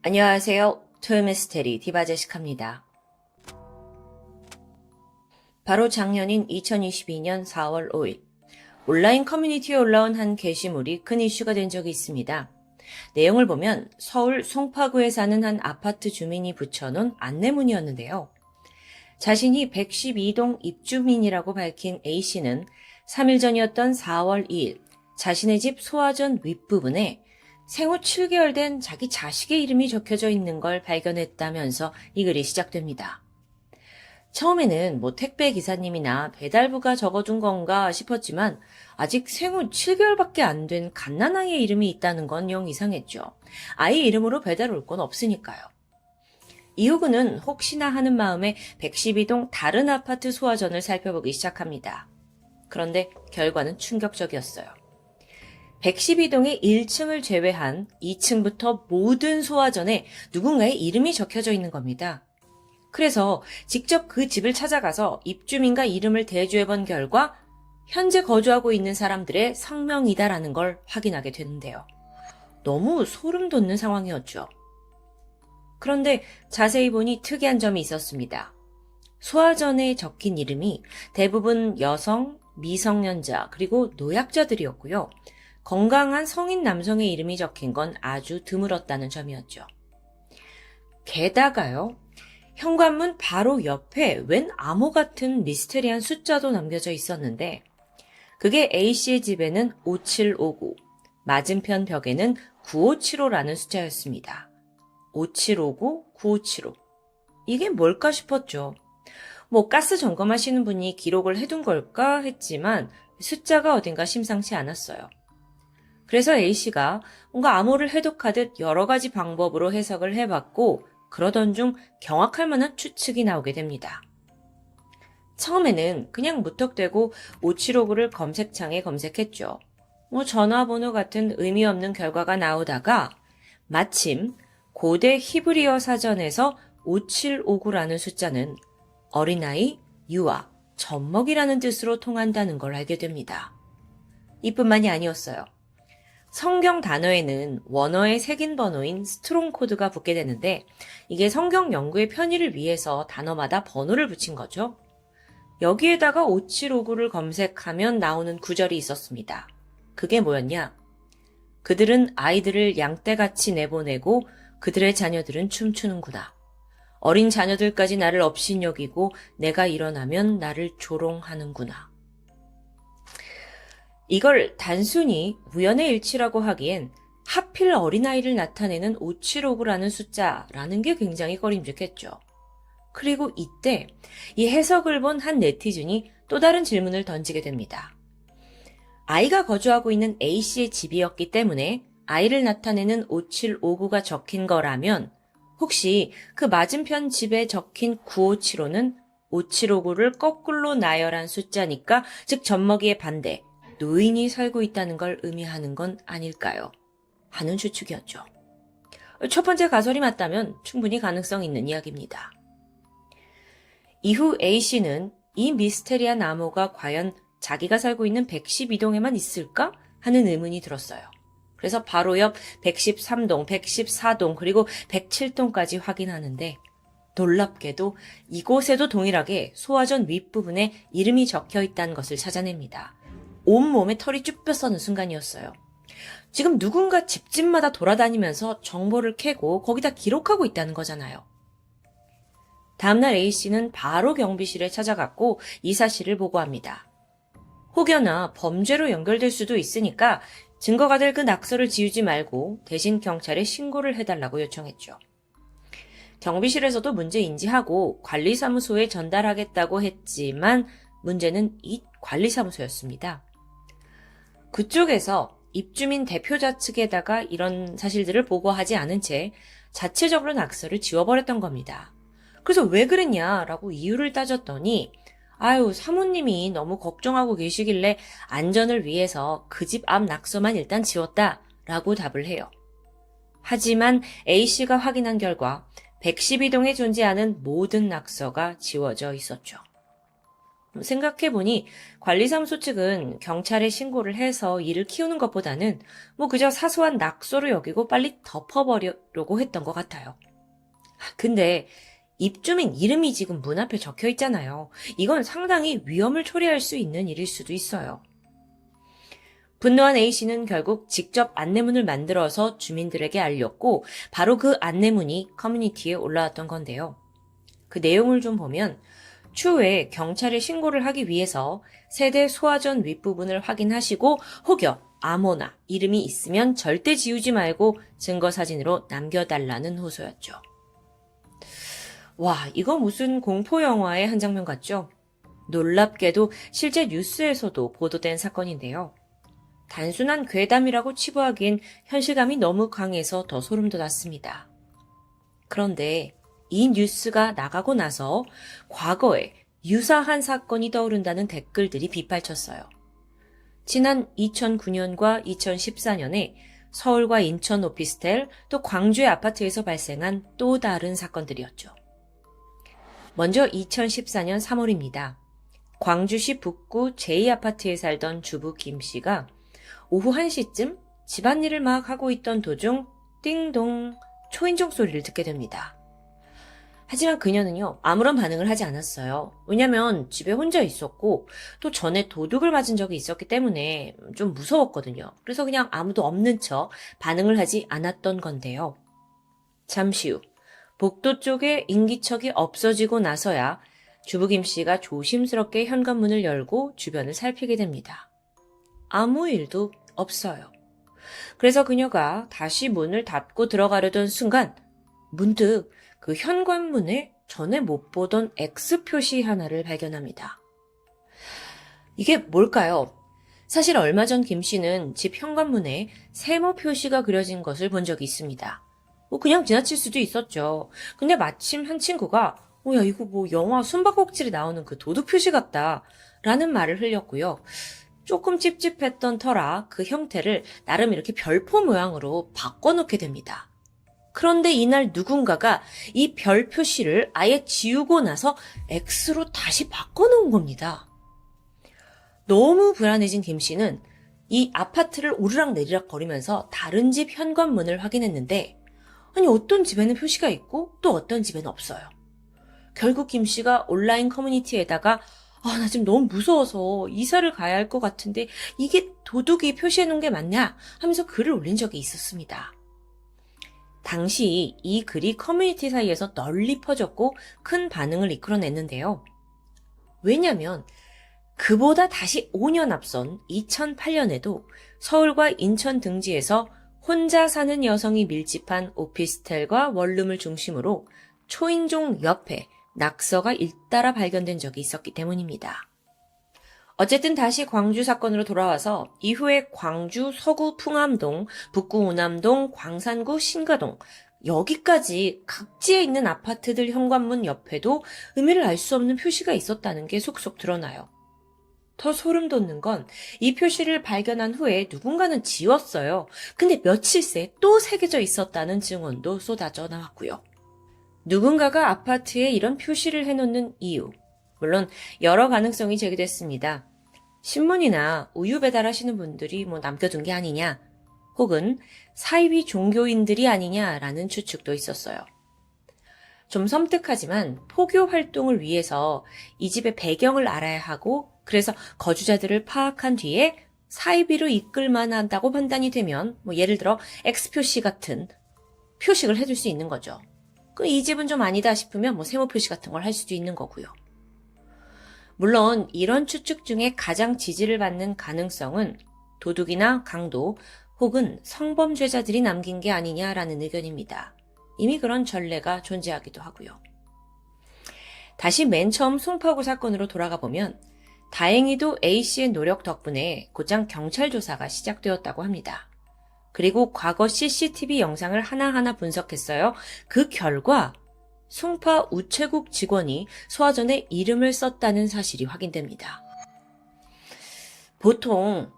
안녕하세요. 토요미스테리 디바제시카입니다. 바로 작년인 2022년 4월 5일 온라인 커뮤니티에 올라온 한 게시물이 큰 이슈가 된 적이 있습니다. 내용을 보면 서울 송파구에 사는 한 아파트 주민이 붙여놓은 안내문이었는데요. 자신이 112동 입주민이라고 밝힌 A씨는 3일 전이었던 4월 2일 자신의 집 소화전 윗부분에 생후 7개월 된 자기 자식의 이름이 적혀져 있는 걸 발견했다면서 이 글이 시작됩니다. 처음에는 택배 기사님이나 배달부가 적어둔 건가 싶었지만 아직 생후 7개월밖에 안 된 갓난아이의 이름이 있다는 건 영 이상했죠. 아이 이름으로 배달 올 건 없으니까요. 이후 그는 혹시나 하는 마음에 112동 다른 아파트 소화전을 살펴보기 시작합니다. 그런데 결과는 충격적이었어요. 112동의 1층을 제외한 2층부터 모든 소화전에 누군가의 이름이 적혀져 있는 겁니다. 그래서 직접 그 집을 찾아가서 입주민과 이름을 대조해본 결과 현재 거주하고 있는 사람들의 성명이다라는 걸 확인하게 되는데요. 너무 소름 돋는 상황이었죠. 그런데 자세히 보니 특이한 점이 있었습니다. 소화전에 적힌 이름이 대부분 여성, 미성년자, 그리고 노약자들이었고요. 건강한 성인 남성의 이름이 적힌 건 아주 드물었다는 점이었죠. 게다가요, 현관문 바로 옆에 웬 암호 같은 미스테리한 숫자도 남겨져 있었는데 그게 A씨의 집에는 5759, 맞은편 벽에는 9575라는 숫자였습니다. 5759, 9575. 이게 뭘까 싶었죠. 가스 점검하시는 분이 기록을 해둔 걸까 했지만 숫자가 어딘가 심상치 않았어요. 그래서 A씨가 뭔가 암호를 해독하듯 여러 가지 방법으로 해석을 해봤고 그러던 중 경악할 만한 추측이 나오게 됩니다. 처음에는 그냥 무턱대고 5759를 검색창에 검색했죠. 전화번호 같은 의미 없는 결과가 나오다가 마침 고대 히브리어 사전에서 5759라는 숫자는 어린아이, 유아, 젖먹이라는 뜻으로 통한다는 걸 알게 됩니다. 이뿐만이 아니었어요. 성경 단어에는 원어의 색인 번호인 스트롱 코드가 붙게 되는데 이게 성경 연구의 편의를 위해서 단어마다 번호를 붙인 거죠. 여기에다가 5759를 검색하면 나오는 구절이 있었습니다. 그게 뭐였냐? 그들은 아이들을 양떼같이 내보내고 그들의 자녀들은 춤추는구나. 어린 자녀들까지 나를 업신여기고 내가 일어나면 나를 조롱하는구나. 이걸 단순히 우연의 일치라고 하기엔 하필 어린아이를 나타내는 5759라는 숫자라는 게 굉장히 꺼림직했죠. 그리고 이때 이 해석을 본 한 네티즌이 또 다른 질문을 던지게 됩니다. 아이가 거주하고 있는 A씨의 집이었기 때문에 아이를 나타내는 5759가 적힌 거라면 혹시 그 맞은편 집에 적힌 9575는 5759를 거꾸로 나열한 숫자니까 즉 젖먹이의 반대, 노인이 살고 있다는 걸 의미하는 건 아닐까요? 하는 추측이었죠. 첫 번째 가설이 맞다면 충분히 가능성 있는 이야기입니다. 이후 A씨는 이 미스테리한 암호가 과연 자기가 살고 있는 112동에만 있을까? 하는 의문이 들었어요. 그래서 바로 옆 113동, 114동, 그리고 107동까지 확인하는데 놀랍게도 이곳에도 동일하게 소화전 윗부분에 이름이 적혀 있다는 것을 찾아냅니다. 온몸에 털이 쭉 뼈서는 순간이었어요. 지금 누군가 집집마다 돌아다니면서 정보를 캐고 거기다 기록하고 있다는 거잖아요. 다음날 A씨는 바로 경비실에 찾아갔고 이 사실을 보고합니다. 혹여나 범죄로 연결될 수도 있으니까 증거가 될 그 낙서를 지우지 말고 대신 경찰에 신고를 해달라고 요청했죠. 경비실에서도 문제 인지하고 관리사무소에 전달하겠다고 했지만 문제는 이 관리사무소였습니다. 그쪽에서 입주민 대표자 측에다가 이런 사실들을 보고하지 않은 채 자체적으로 낙서를 지워버렸던 겁니다. 그래서 왜 그랬냐라고 이유를 따졌더니 사모님이 너무 걱정하고 계시길래 안전을 위해서 그 집 앞 낙서만 일단 지웠다라고 답을 해요. 하지만 A씨가 확인한 결과 112동에 존재하는 모든 낙서가 지워져 있었죠. 생각해보니 관리사무소 측은 경찰에 신고를 해서 일을 키우는 것보다는 그저 사소한 낙서로 여기고 빨리 덮어버리려고 했던 것 같아요. 근데 입주민 이름이 지금 문 앞에 적혀 있잖아요. 이건 상당히 위험을 초래할 수 있는 일일 수도 있어요. 분노한 A씨는 결국 직접 안내문을 만들어서 주민들에게 알렸고 바로 그 안내문이 커뮤니티에 올라왔던 건데요. 그 내용을 좀 보면 추후에 경찰에 신고를 하기 위해서 세대 소화전 윗부분을 확인하시고 혹여 암호나 이름이 있으면 절대 지우지 말고 증거사진으로 남겨달라는 호소였죠. 와, 이거 무슨 공포영화의 한 장면 같죠? 놀랍게도 실제 뉴스에서도 보도된 사건인데요. 단순한 괴담이라고 치부하기엔 현실감이 너무 강해서 더 소름 돋았습니다. 그런데 이 뉴스가 나가고 나서 과거에 유사한 사건이 떠오른다는 댓글들이 빗발쳤어요. 지난 2009년과 2014년에 서울과 인천 오피스텔 또 광주의 아파트에서 발생한 또 다른 사건들이었죠. 먼저 2014년 3월입니다. 광주시 북구 제2아파트에 살던 주부 김 씨가 오후 1시쯤 집안일을 막 하고 있던 도중 띵동 초인종 소리를 듣게 됩니다. 하지만 그녀는요, 아무런 반응을 하지 않았어요. 왜냐면 집에 혼자 있었고 또 전에 도둑을 맞은 적이 있었기 때문에 좀 무서웠거든요. 그래서 그냥 아무도 없는 척 반응을 하지 않았던 건데요. 잠시 후 복도 쪽에 인기척이 없어지고 나서야 주부 김 씨가 조심스럽게 현관문을 열고 주변을 살피게 됩니다. 아무 일도 없어요. 그래서 그녀가 다시 문을 닫고 들어가려던 순간 문득 그 현관문에 전에 못 보던 X 표시 하나를 발견합니다. 이게 뭘까요? 사실 얼마 전 김 씨는 집 현관문에 세모 표시가 그려진 것을 본 적이 있습니다. 그냥 지나칠 수도 있었죠. 근데 마침 한 친구가 야 이거 영화 숨바꼭질에 나오는 그 도둑 표시 같다 라는 말을 흘렸고요. 조금 찝찝했던 터라 그 형태를 나름 이렇게 별표 모양으로 바꿔놓게 됩니다. 그런데 이날 누군가가 이 별 표시를 아예 지우고 나서 X로 다시 바꿔놓은 겁니다. 너무 불안해진 김 씨는 이 아파트를 오르락내리락 거리면서 다른 집 현관문을 확인했는데 아니 어떤 집에는 표시가 있고 또 어떤 집에는 없어요. 결국 김 씨가 온라인 커뮤니티에다가 나 지금 너무 무서워서 이사를 가야 할 것 같은데 이게 도둑이 표시해놓은 게 맞냐 하면서 글을 올린 적이 있었습니다. 당시 이 글이 커뮤니티 사이에서 널리 퍼졌고 큰 반응을 이끌어냈는데요. 왜냐면 그보다 다시 5년 앞선 2008년에도 서울과 인천 등지에서 혼자 사는 여성이 밀집한 오피스텔과 원룸을 중심으로 초인종 옆에 낙서가 잇따라 발견된 적이 있었기 때문입니다. 어쨌든 다시 광주 사건으로 돌아와서 이후에 광주 서구 풍암동, 북구 오남동, 광산구 신가동 여기까지 각지에 있는 아파트들 현관문 옆에도 의미를 알 수 없는 표시가 있었다는 게 속속 드러나요. 더 소름 돋는 건 이 표시를 발견한 후에 누군가는 지웠어요. 근데 며칠 새 또 새겨져 있었다는 증언도 쏟아져 나왔고요. 누군가가 아파트에 이런 표시를 해놓는 이유, 물론 여러 가능성이 제기됐습니다. 신문이나 우유 배달하시는 분들이 남겨둔 게 아니냐, 혹은 사이비 종교인들이 아니냐라는 추측도 있었어요. 좀 섬뜩하지만 포교 활동을 위해서 이 집의 배경을 알아야 하고 그래서 거주자들을 파악한 뒤에 사이비로 이끌만 한다고 판단이 되면 예를 들어 X표시 같은 표식을 해줄 수 있는 거죠. 이 집은 좀 아니다 싶으면 세모 표시 같은 걸 할 수도 있는 거고요. 물론 이런 추측 중에 가장 지지를 받는 가능성은 도둑이나 강도 혹은 성범죄자들이 남긴 게 아니냐라는 의견입니다. 이미 그런 전례가 존재하기도 하고요. 다시 맨 처음 송파구 사건으로 돌아가 보면 다행히도 A씨의 노력 덕분에 곧장 경찰 조사가 시작되었다고 합니다. 그리고 과거 CCTV 영상을 하나하나 분석했어요. 그 결과 송파 우체국 직원이 소화전에 이름을 썼다는 사실이 확인됩니다. 보통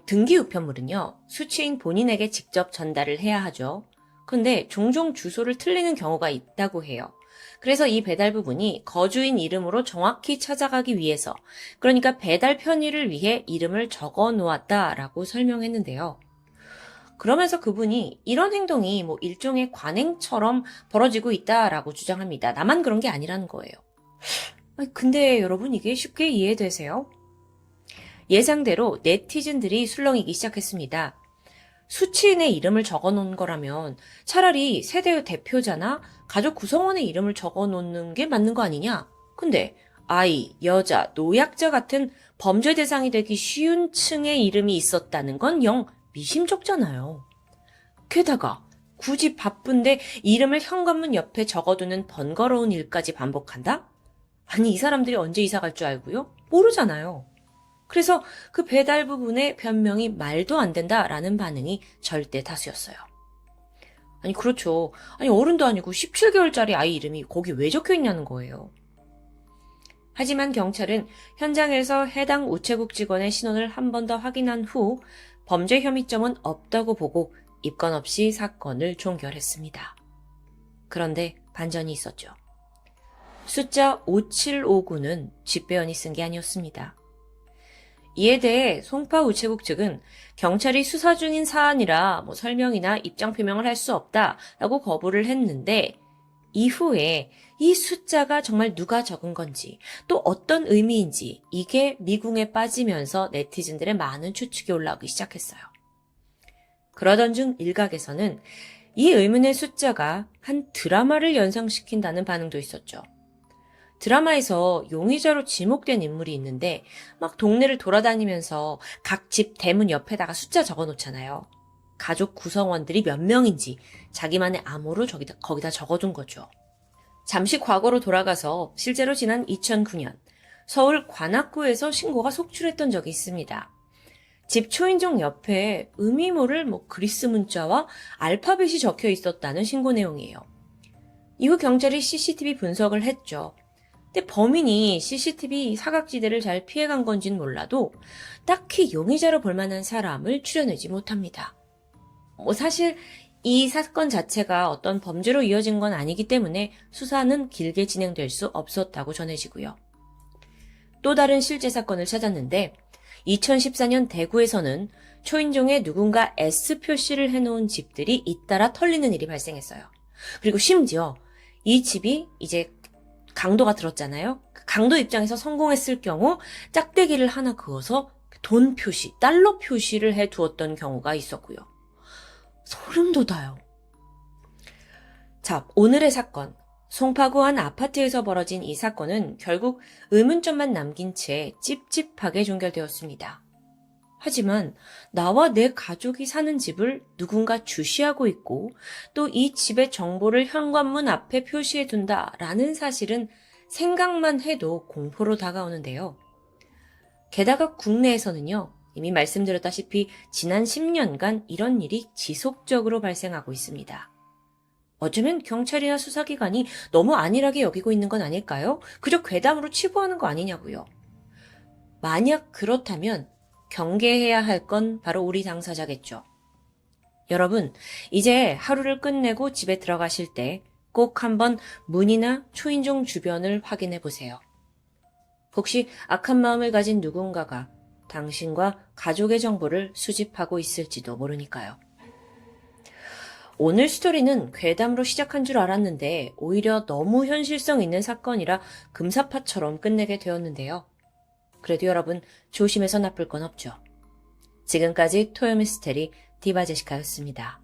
등기 우편물은요, 수취인 본인에게 직접 전달을 해야 하죠. 근데 종종 주소를 틀리는 경우가 있다고 해요. 그래서 이 배달 부분이 거주인 이름으로 정확히 찾아가기 위해서, 그러니까 배달 편의를 위해 이름을 적어 놓았다라고 설명했는데요. 그러면서 그분이 이런 행동이 일종의 관행처럼 벌어지고 있다라고 주장합니다. 나만 그런 게 아니라는 거예요. 근데 여러분, 이게 쉽게 이해되세요? 예상대로 네티즌들이 술렁이기 시작했습니다. 수취인의 이름을 적어 놓은 거라면 차라리 세대의 대표자나 가족 구성원의 이름을 적어 놓는 게 맞는 거 아니냐? 근데 아이, 여자, 노약자 같은 범죄 대상이 되기 쉬운 층의 이름이 있었다는 건 영 미심쩍잖아요. 게다가 굳이 바쁜데 이름을 현관문 옆에 적어두는 번거로운 일까지 반복한다? 아니, 이 사람들이 언제 이사 갈 줄 알고요? 모르잖아요. 그래서 그 배달 부분의 변명이 말도 안 된다라는 반응이 절대 다수였어요. 아니, 그렇죠. 아니, 어른도 아니고 17개월짜리 아이 이름이 거기 왜 적혀 있냐는 거예요. 하지만 경찰은 현장에서 해당 우체국 직원의 신원을 한 번 더 확인한 후 범죄 혐의점은 없다고 보고 입건 없이 사건을 종결했습니다. 그런데 반전이 있었죠. 숫자 5759는 집배원이 쓴 게 아니었습니다. 이에 대해 송파 우체국 측은 경찰이 수사 중인 사안이라 설명이나 입장 표명을 할 수 없다라고 거부를 했는데, 이후에 이 숫자가 정말 누가 적은 건지 또 어떤 의미인지 이게 미궁에 빠지면서 네티즌들의 많은 추측이 올라오기 시작했어요. 그러던 중 일각에서는 이 의문의 숫자가 한 드라마를 연상시킨다는 반응도 있었죠. 드라마에서 용의자로 지목된 인물이 있는데 막 동네를 돌아다니면서 각 집 대문 옆에다가 숫자 적어 놓잖아요. 가족 구성원들이 몇 명인지 자기만의 암호로 거기다 적어둔 거죠. 잠시 과거로 돌아가서 실제로 지난 2009년 서울 관악구에서 신고가 속출했던 적이 있습니다. 집 초인종 옆에 의미 모를 그리스 문자와 알파벳이 적혀 있었다는 신고 내용이에요. 이후 경찰이 CCTV 분석을 했죠. 근데 범인이 CCTV 사각지대를 잘 피해간 건지는 몰라도 딱히 용의자로 볼 만한 사람을 추려내지 못합니다. 사실 이 사건 자체가 어떤 범죄로 이어진 건 아니기 때문에 수사는 길게 진행될 수 없었다고 전해지고요. 또 다른 실제 사건을 찾았는데 2014년 대구에서는 초인종에 누군가 S 표시를 해놓은 집들이 잇따라 털리는 일이 발생했어요. 그리고 심지어 이 집이 이제 강도가 들었잖아요. 강도 입장에서 성공했을 경우 짝대기를 하나 그어서 돈 표시, 달러 표시를 해두었던 경우가 있었고요. 소름 돋아요. 자, 오늘의 사건. 송파구 한 아파트에서 벌어진 이 사건은 결국 의문점만 남긴 채 찝찝하게 종결되었습니다. 하지만 나와 내 가족이 사는 집을 누군가 주시하고 있고 또 이 집의 정보를 현관문 앞에 표시해 둔다라는 사실은 생각만 해도 공포로 다가오는데요. 게다가 국내에서는요, 이미 말씀드렸다시피 지난 10년간 이런 일이 지속적으로 발생하고 있습니다. 어쩌면 경찰이나 수사기관이 너무 안일하게 여기고 있는 건 아닐까요? 그저 괴담으로 치부하는 거 아니냐고요. 만약 그렇다면 경계해야 할 건 바로 우리 당사자겠죠. 여러분, 이제 하루를 끝내고 집에 들어가실 때 꼭 한번 문이나 초인종 주변을 확인해 보세요. 혹시 악한 마음을 가진 누군가가 당신과 가족의 정보를 수집하고 있을지도 모르니까요. 오늘 스토리는 괴담으로 시작한 줄 알았는데 오히려 너무 현실성 있는 사건이라 금사파처럼 끝내게 되었는데요. 그래도 여러분 조심해서 나쁠 건 없죠. 지금까지 토요미스테리 디바제시카였습니다.